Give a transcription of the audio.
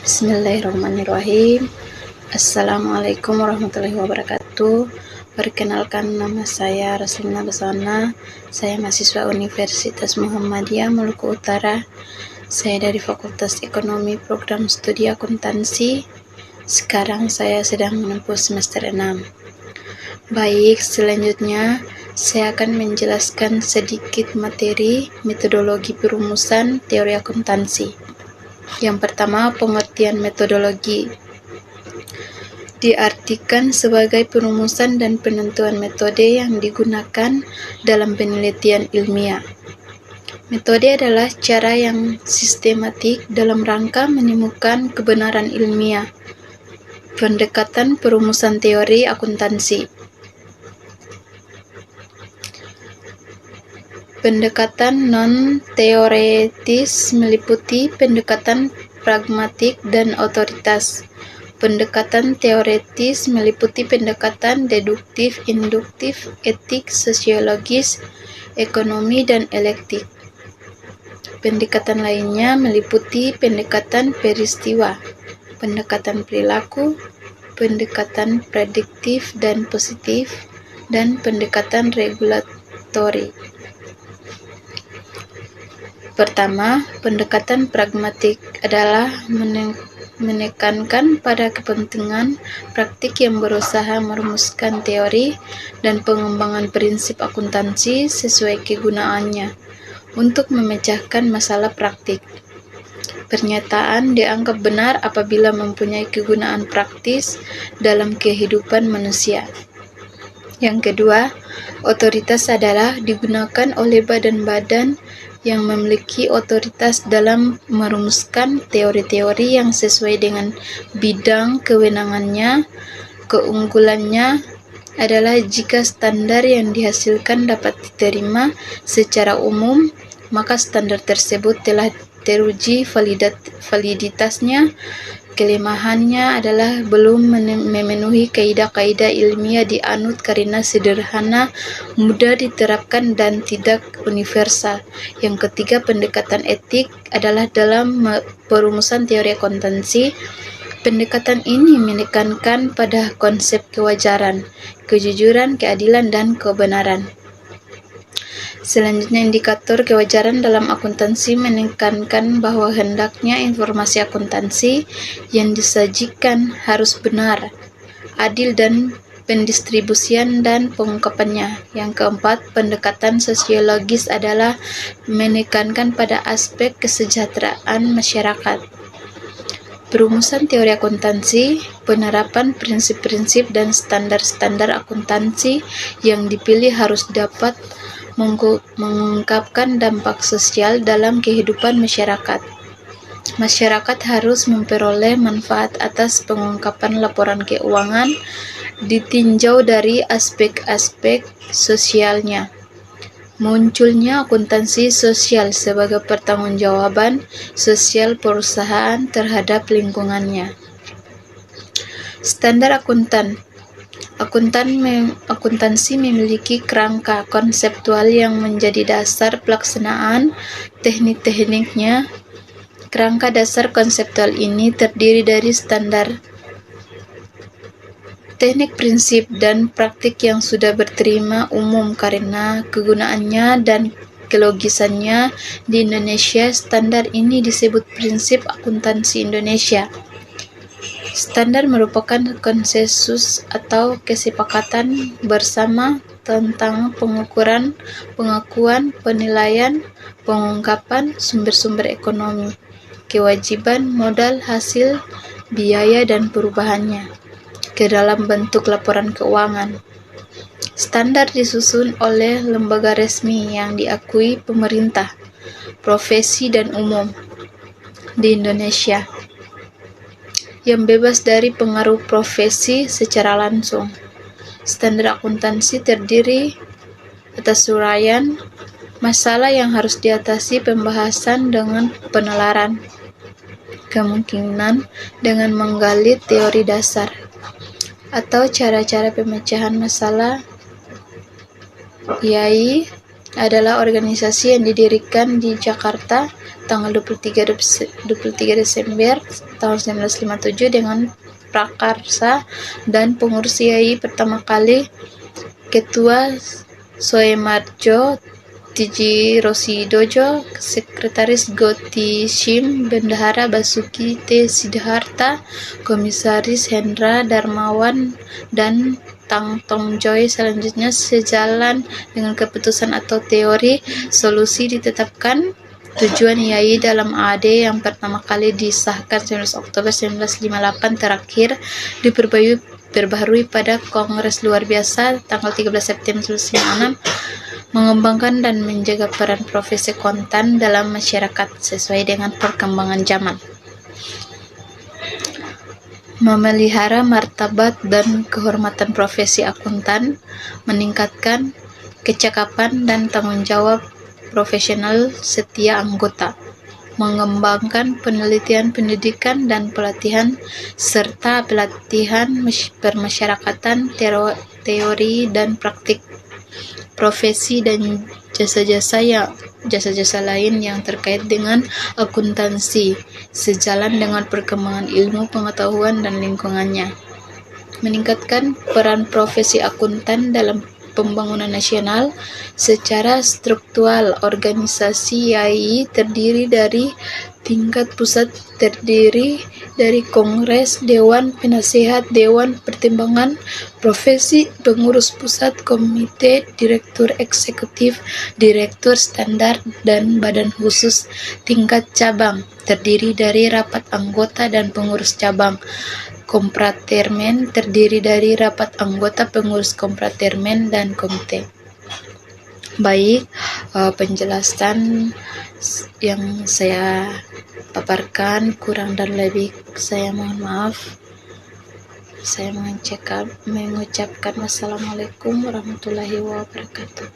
Bismillahirrahmanirrahim. Assalamualaikum warahmatullahi wabarakatuh. Perkenalkan, nama saya Raslina Basana. Saya mahasiswa Universitas Muhammadiyah Maluku Utara. Saya dari Fakultas Ekonomi Program Studi Akuntansi. Sekarang saya sedang menempuh semester 6. Baik, selanjutnya saya akan menjelaskan sedikit materi metodologi perumusan teori akuntansi. Yang pertama, pengertian metodologi diartikan sebagai perumusan dan penentuan metode yang digunakan dalam penelitian ilmiah. Metode adalah cara yang sistematik dalam rangka menemukan kebenaran ilmiah. Pendekatan perumusan teori akuntansi. Pendekatan non-teoretis meliputi pendekatan pragmatik dan otoritas. Pendekatan teoretis meliputi pendekatan deduktif, induktif, etik, sosiologis, ekonomi, dan elektik. Pendekatan lainnya meliputi pendekatan peristiwa, pendekatan perilaku, pendekatan prediktif dan positif, dan pendekatan regulatori. Pertama, pendekatan pragmatik adalah menekankan pada kepentingan praktik yang berusaha merumuskan teori dan pengembangan prinsip akuntansi sesuai kegunaannya untuk memecahkan masalah praktik. Pernyataan dianggap benar apabila mempunyai kegunaan praktis dalam kehidupan manusia. Yang kedua, otoritas adalah digunakan oleh badan-badan yang memiliki otoritas dalam merumuskan teori-teori yang sesuai dengan bidang kewenangannya. Keunggulannya adalah jika standar yang dihasilkan dapat diterima secara umum, maka standar tersebut telah teruji validitasnya. Kelemahannya adalah belum memenuhi kaidah-kaidah ilmiah dianut karena sederhana, mudah diterapkan, dan tidak universal. Yang ketiga, pendekatan etik adalah dalam perumusan teori akuntansi. Pendekatan ini menekankan pada konsep kewajaran, kejujuran, keadilan, dan kebenaran. Selanjutnya, indikator kewajaran dalam akuntansi menekankan bahwa hendaknya informasi akuntansi yang disajikan harus benar, adil, dan pendistribusian dan pengungkapannya. Yang keempat, pendekatan sosiologis adalah menekankan pada aspek kesejahteraan masyarakat. Perumusan teori akuntansi, penerapan prinsip-prinsip dan standar-standar akuntansi yang dipilih harus dapat mengungkapkan dampak sosial dalam kehidupan masyarakat. Masyarakat harus memperoleh manfaat atas pengungkapan laporan keuangan ditinjau dari aspek-aspek sosialnya. Munculnya akuntansi sosial sebagai pertanggungjawaban sosial perusahaan terhadap lingkungannya. Standar akuntansi memiliki kerangka konseptual yang menjadi dasar pelaksanaan teknik-tekniknya. Kerangka dasar konseptual ini terdiri dari standar, teknik, prinsip, dan praktik yang sudah berterima umum karena kegunaannya dan kelogisannya di Indonesia. Standar ini disebut prinsip akuntansi Indonesia. Standar merupakan konsensus atau kesepakatan bersama tentang pengukuran, pengakuan, penilaian, pengungkapan sumber-sumber ekonomi, kewajiban, modal, hasil, biaya, dan perubahannya ke dalam bentuk laporan keuangan. Standar disusun oleh lembaga resmi yang diakui pemerintah, profesi, dan umum di Indonesia, yang bebas dari pengaruh profesi secara langsung. Standar akuntansi terdiri atas uraian masalah yang harus diatasi, pembahasan dengan penalaran kemungkinan dengan menggali teori dasar atau cara-cara pemecahan masalah, yaitu adalah organisasi yang didirikan di Jakarta tanggal 23 Desember tahun 1957 dengan prakarsa dan pengurus YAI pertama kali Ketua Soemarjo Tiji Rosidojo, Sekretaris Goti Shim, Bendahara Basuki T. Siddhartha, Komisaris Hendra Darmawan, dan Tang Tong Joy. Selanjutnya, sejalan dengan keputusan atau teori solusi ditetapkan tujuan YAI dalam AD yang pertama kali disahkan 19 Oktober 1958 terakhir diperbaharui pada Kongres Luar Biasa tanggal 13 September 1956, mengembangkan dan menjaga peran profesi akuntan dalam masyarakat sesuai dengan perkembangan zaman, memelihara martabat dan kehormatan profesi akuntan, meningkatkan kecakapan dan tanggung jawab profesional setiap anggota, mengembangkan penelitian, pendidikan, dan pelatihan, serta pelatihan permasyarakatan, teori dan praktik profesi dan jasa-jasa lain yang terkait dengan akuntansi, sejalan dengan perkembangan ilmu pengetahuan dan lingkungannya. Meningkatkan peran profesi akuntan dalam pembangunan nasional. Secara struktural, organisasi YAI terdiri dari tingkat pusat, terdiri dari Kongres, Dewan Penasehat, Dewan Pertimbangan Profesi, Pengurus Pusat, Komite, Direktur Eksekutif, Direktur Standar, dan Badan Khusus. Tingkat cabang terdiri dari rapat anggota dan pengurus cabang. Kompratermen terdiri dari rapat anggota, pengurus kompratermen, dan komite. Baik, penjelasan yang saya paparkan kurang dan lebih saya mohon maaf. Saya mengucapkan wassalamualaikum warahmatullahi wabarakatuh.